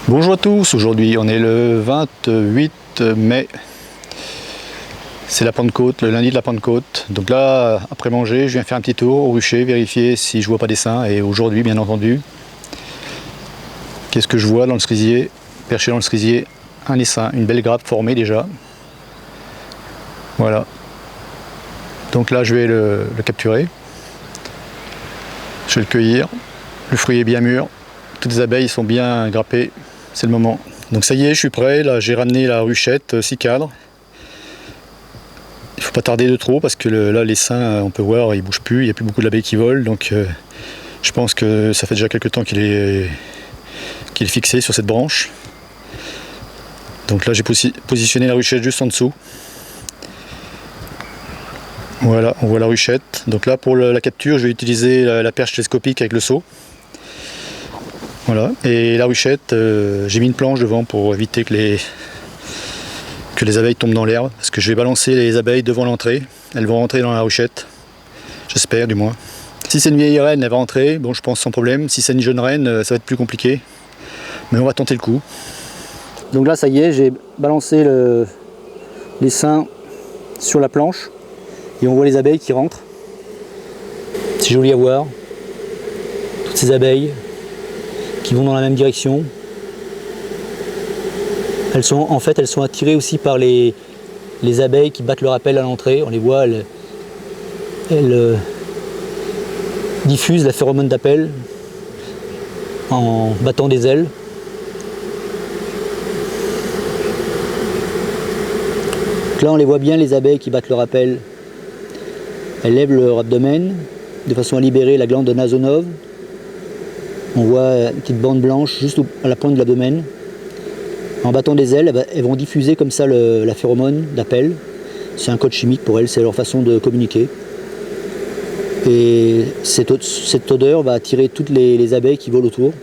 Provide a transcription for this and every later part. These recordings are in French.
Bonjour à tous, aujourd'hui on est le 28 mai, c'est la Pentecôte, le lundi de la Pentecôte. Donc là, après manger, je viens faire un petit tour au rucher, vérifier si je vois pas d'essaim. Et aujourd'hui, bien entendu, qu'est-ce que je vois dans le cerisier? Perché dans le cerisier, un essaim, une belle grappe formée déjà. Voilà. Donc là, je vais le capturer. Je vais le cueillir. Le fruit est bien mûr. Toutes les abeilles sont bien grappées. C'est le moment. Donc ça y est, je suis prêt. Là, j'ai ramené la ruchette 6 cadres. Il ne faut pas tarder de trop parce que là, l'essaim, on peut voir, il ne bouge plus. Il n'y a plus beaucoup d'abeilles qui volent. Donc je pense que ça fait déjà quelques temps qu'il est fixé sur cette branche. Donc là, j'ai positionné la ruchette juste en dessous. Voilà, on voit la ruchette. Donc là, pour la capture, je vais utiliser la perche télescopique avec le seau. Voilà, et la ruchette, j'ai mis une planche devant pour éviter que les abeilles tombent dans l'herbe, parce que je vais balancer les abeilles devant l'entrée. Elles vont rentrer dans la ruchette, j'espère du moins. Si c'est une vieille reine, elle va rentrer, bon je pense sans problème. Si c'est une jeune reine, ça va être plus compliqué, mais on va tenter le coup. Donc là ça y est, j'ai balancé l'essaim sur la planche, et on voit les abeilles qui rentrent. C'est joli à voir, toutes ces abeilles qui vont dans la même direction. Elles sont attirées aussi par les abeilles qui battent leur appel à l'entrée. On les voit, elles diffusent la phéromone d'appel en battant des ailes. Donc là on les voit bien, les abeilles qui battent leur appel. Elles lèvent leur abdomen de façon à libérer la glande de Nasonov. On voit une petite bande blanche juste à la pointe de l'abdomen. En battant des ailes, elles vont diffuser comme ça la phéromone d'appel. C'est un code chimique pour elles, c'est leur façon de communiquer. Et cette odeur va attirer toutes les abeilles qui volent autour.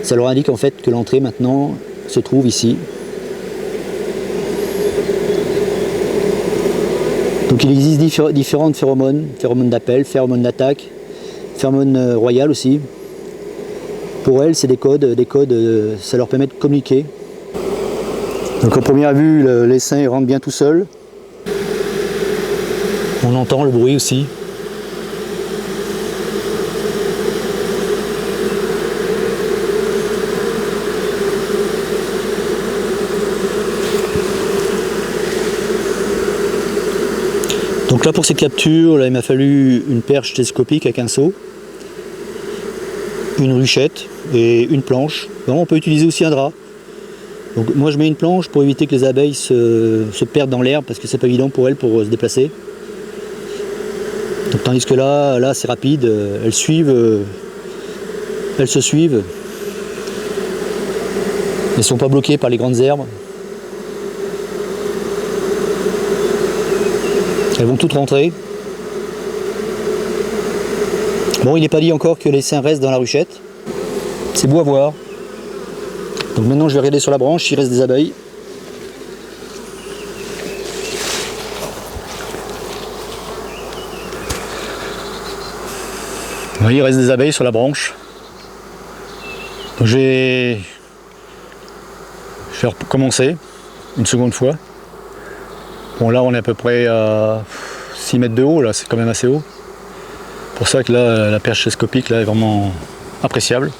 Ça leur indique en fait que l'entrée maintenant se trouve ici. Donc il existe différentes phéromones, phéromones d'appel, phéromones d'attaque, phéromones royales aussi. Pour elles, c'est des codes, ça leur permet de communiquer. Donc en première vue, l'essaim rentre bien tout seul. On entend le bruit aussi. Donc là pour cette capture, là, il m'a fallu une perche télescopique avec un seau, une ruchette et une planche. Bon, on peut utiliser aussi un drap. Donc moi je mets une planche pour éviter que les abeilles se perdent dans l'herbe parce que c'est pas évident pour elles pour se déplacer. Donc, tandis que là c'est rapide, elles se suivent. Elles ne sont pas bloquées par les grandes herbes. Elles vont toutes rentrer. Bon, il n'est pas dit encore que l'essaim reste dans la ruchette. C'est beau à voir. Donc maintenant je vais regarder sur la branche s'il reste des abeilles. Oui, il reste des abeilles sur la branche. Donc je vais recommencer une seconde fois. Bon là on est à peu près à 6 mètres de haut, là c'est quand même assez haut. Pour ça que là la perche télescopique là est vraiment appréciable.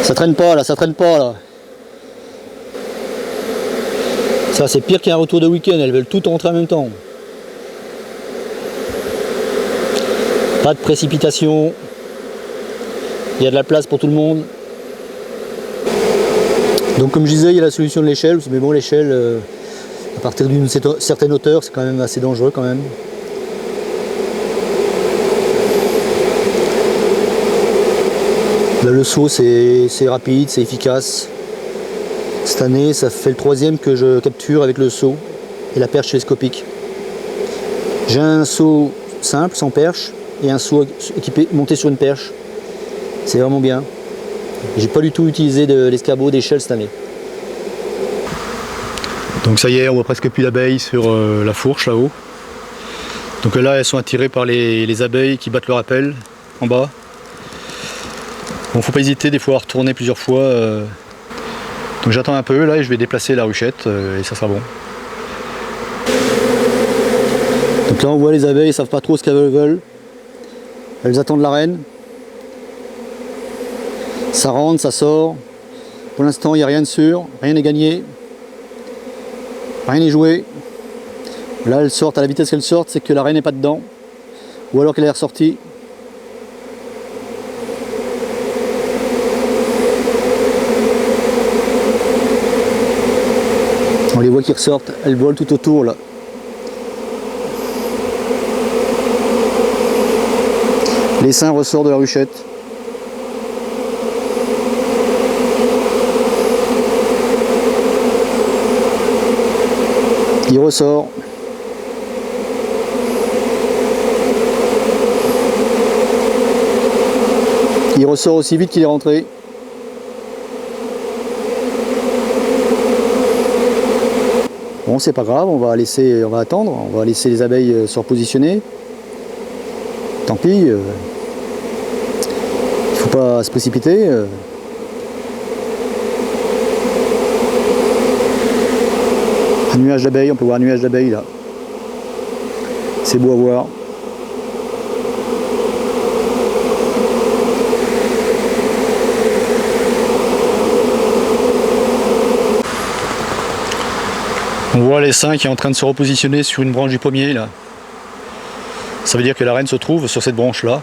Ça traîne pas là, ça traîne pas là. Ça c'est pire qu'un retour de week-end, elles veulent tout rentrer en même temps. Pas de précipitation, il y a de la place pour tout le monde. Donc comme je disais, il y a la solution de l'échelle, mais bon l'échelle, à partir d'une certaine hauteur, c'est quand même assez dangereux quand même. Là le saut c'est rapide, c'est efficace. Cette année, ça fait le 3e que je capture avec le saut et la perche télescopique. J'ai un saut simple, sans perche, et un saut équipé, monté sur une perche. C'est vraiment bien. J'ai pas du tout utilisé l'escabeau d'échelle cette année. Donc ça y est, on voit presque plus d'abeilles sur la fourche là-haut. Donc là, elles sont attirées par les abeilles qui battent leur appel en bas. Bon, faut pas hésiter des fois à retourner plusieurs fois. Donc j'attends un peu là et je vais déplacer la ruchette et ça sera bon. Donc là on voit les abeilles, elles ne savent pas trop ce qu'elles veulent. Elles attendent la reine. Ça rentre, ça sort. Pour l'instant il n'y a rien de sûr, rien n'est gagné. Rien n'est joué. Là elles sortent, à la vitesse qu'elles sortent, c'est que la reine n'est pas dedans. Ou alors qu'elle est ressortie. On les voit qui ressortent, elles volent tout autour là. L'essaim ressort de la ruchette. Il ressort. Il ressort aussi vite qu'il est rentré. Bon, c'est pas grave, on va attendre, on va laisser les abeilles se repositionner. Tant pis, il faut pas se précipiter. Un nuage d'abeilles, on peut voir un nuage d'abeilles là. C'est beau à voir. On voit l'essaim qui est en train de se repositionner sur une branche du pommier là. Ça veut dire que la reine se trouve sur cette branche là.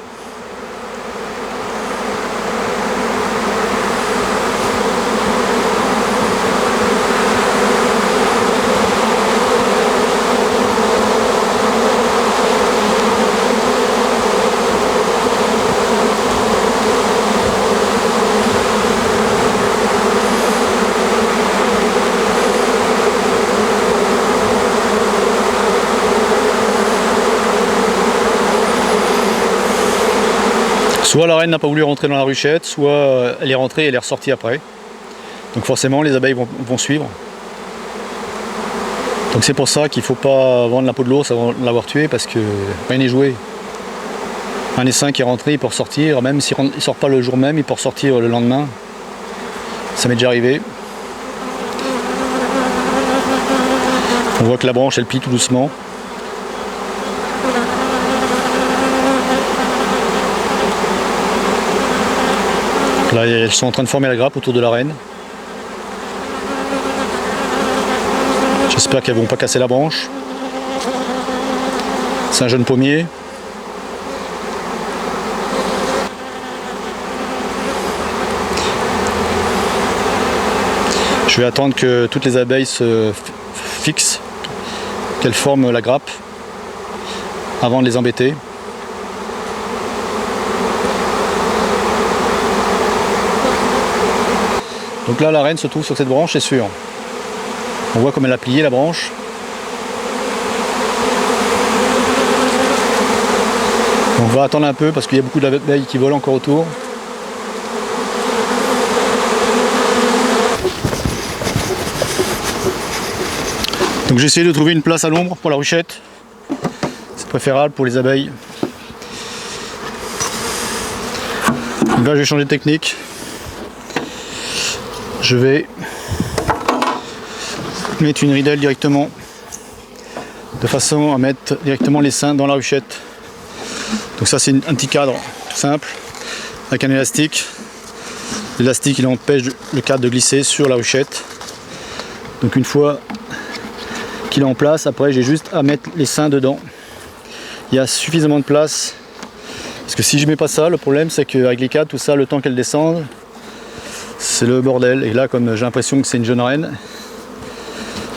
Soit la reine n'a pas voulu rentrer dans la ruchette, soit elle est rentrée et elle est ressortie après. Donc forcément les abeilles vont suivre. Donc c'est pour ça qu'il ne faut pas vendre la peau de l'ours avant de l'avoir tué, parce que rien n'est joué. Un essaim qui est rentré, il peut ressortir, même s'il ne sort pas le jour même, il peut ressortir le lendemain. Ça m'est déjà arrivé. On voit que la branche elle plie tout doucement. Là, elles sont en train de former la grappe autour de la reine. J'espère qu'elles ne vont pas casser la branche. C'est un jeune pommier. Je vais attendre que toutes les abeilles se fixent, qu'elles forment la grappe avant de les embêter. Donc là la reine se trouve sur cette branche, c'est sûr. On voit comme elle a plié la branche. On va attendre un peu parce qu'il y a beaucoup d'abeilles qui volent encore autour. Donc j'ai essayé de trouver une place à l'ombre pour la ruchette. C'est préférable pour les abeilles. Donc là je vais changer de technique. Je vais mettre une ridelle directement, de façon à mettre directement l'essaim dans la ruchette. Donc ça c'est un petit cadre simple avec un élastique. L'élastique il empêche le cadre de glisser sur la ruchette. Donc une fois qu'il est en place. Après j'ai juste à mettre l'essaim dedans. Il y a suffisamment de place. Parce que si je mets pas ça, le problème c'est qu'avec les cadres, tout ça, le temps qu'elle descende, c'est le bordel. Et là, comme j'ai l'impression que c'est une jeune reine,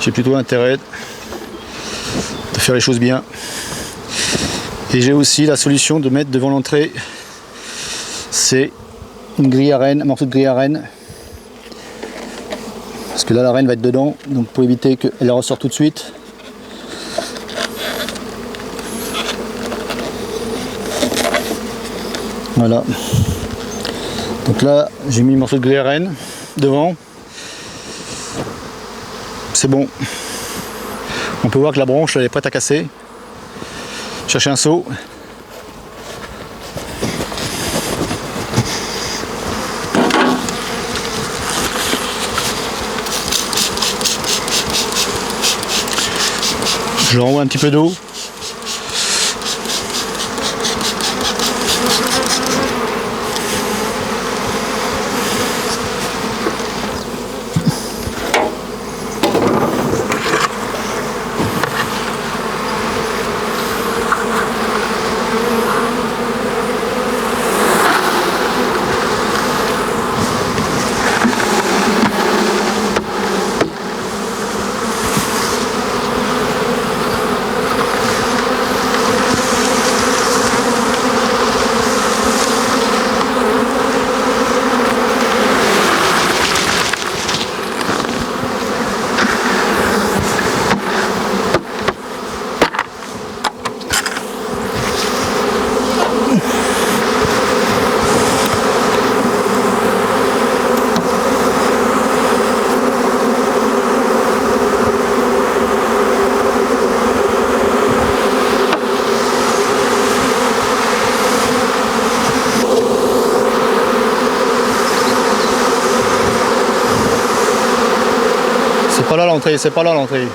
j'ai plutôt intérêt de faire les choses bien. Et j'ai aussi la solution de mettre devant l'entrée, c'est une grille à reine, un morceau de grille à reine. Parce que là la reine va être dedans, donc pour éviter qu'elle ressort tout de suite. Voilà. Donc là j'ai mis le morceau de grille à reine devant. C'est bon. On peut voir que la branche elle est prête à casser. Chercher un seau. Je renvoie un petit peu d'eau. C'est pas là l'entrée, c'est pas là l'entrée.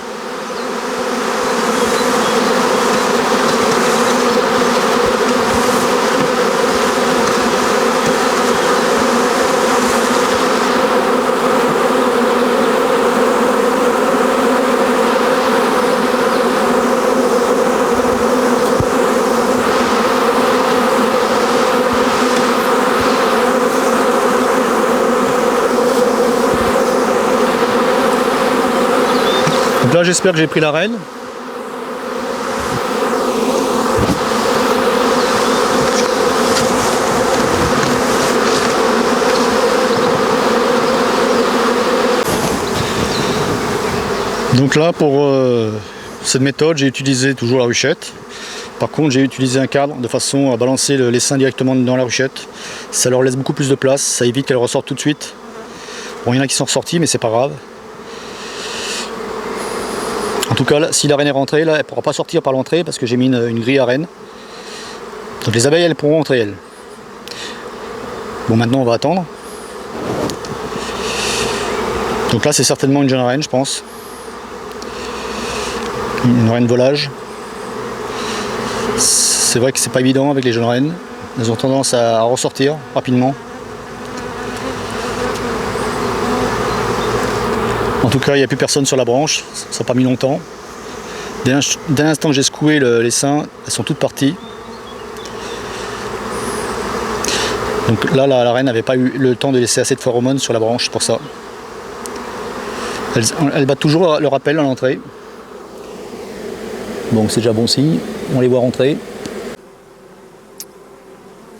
Donc là j'espère que j'ai pris la reine. Donc là pour cette méthode j'ai utilisé toujours la ruchette. Par contre j'ai utilisé un cadre de façon à balancer l'essaim directement dans la ruchette. Ça leur laisse beaucoup plus de place, ça évite qu'elle ressorte tout de suite. Bon il y en a qui sont ressortis mais c'est pas grave. En tout cas, là, si la reine est rentrée, là, elle ne pourra pas sortir par l'entrée parce que j'ai mis une grille à reine. Donc les abeilles, elles pourront rentrer, elles. Bon, maintenant, on va attendre. Donc là, c'est certainement une jeune reine, je pense. Une reine volage. C'est vrai que c'est pas évident avec les jeunes reines. Elles ont tendance à ressortir rapidement. En tout cas, il n'y a plus personne sur la branche, ça n'a pas mis longtemps. Dès l'instant que j'ai secoué l'essaim, elles sont toutes parties. Donc là, la reine n'avait pas eu le temps de laisser assez de phéromones sur la branche, pour ça. Elle bat toujours le rappel à l'entrée. Bon, c'est déjà bon signe, on les voit rentrer.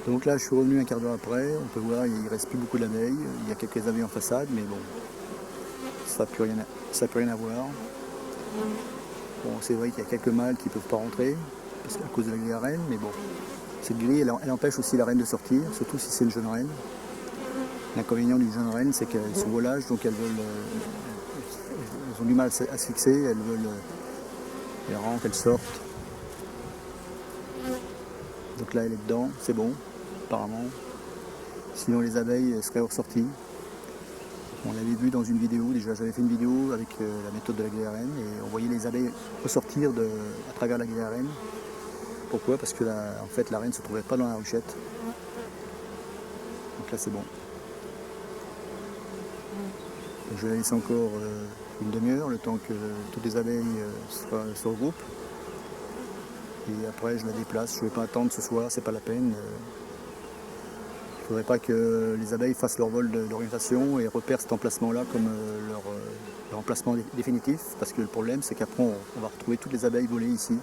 Donc là, je suis revenu un quart d'heure après, on peut voir, il ne reste plus beaucoup d'abeilles. Il y a quelques abeilles en façade, mais bon. Ça n'a plus rien à voir. Bon, c'est vrai qu'il y a quelques mâles qui ne peuvent pas rentrer à cause de la grille à reine, mais bon, cette grille elle empêche aussi la reine de sortir, surtout si c'est une jeune reine. L'inconvénient d'une jeune reine, c'est qu'elles sont volages, donc elles ont du mal à se fixer, elles rentrent, elles sortent. Donc là, elle est dedans, c'est bon, apparemment. Sinon, les abeilles seraient ressorties. On l'avait vu dans une vidéo, déjà j'avais fait une vidéo avec la méthode de la grille à reine et on voyait les abeilles ressortir à travers la grille à reine. Pourquoi? Parce que en fait la reine ne se trouvait pas dans la ruchette. Donc là c'est bon. Donc je vais la laisser encore une demi-heure, le temps que toutes les abeilles se regroupent. Et après je la déplace, je ne vais pas attendre ce soir, c'est pas la peine. Il ne faudrait pas que les abeilles fassent leur vol d'orientation et repèrent cet emplacement-là comme leur emplacement définitif, parce que le problème c'est qu'après on va retrouver toutes les abeilles volées ici. Donc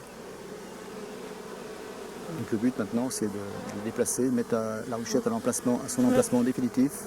le but maintenant c'est de les déplacer, mettre la ruchette à son emplacement définitif